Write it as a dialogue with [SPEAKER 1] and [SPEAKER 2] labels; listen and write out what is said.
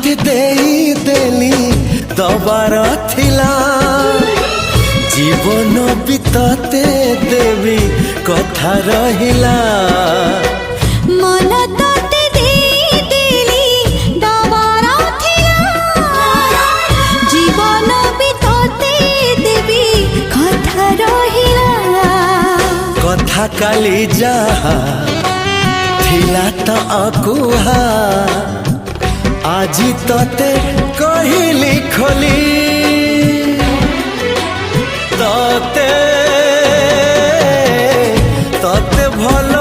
[SPEAKER 1] तोते देई देली दबार थिला जीवन भी तोते देवी कथा रहिला
[SPEAKER 2] मन तोते देई देली दबार थिला जीवन भी तोते देवी कथा रहिला
[SPEAKER 1] कथा काली जहा थिला तो अकुहा आजी तोते कहिली खोली तोते तोते भलो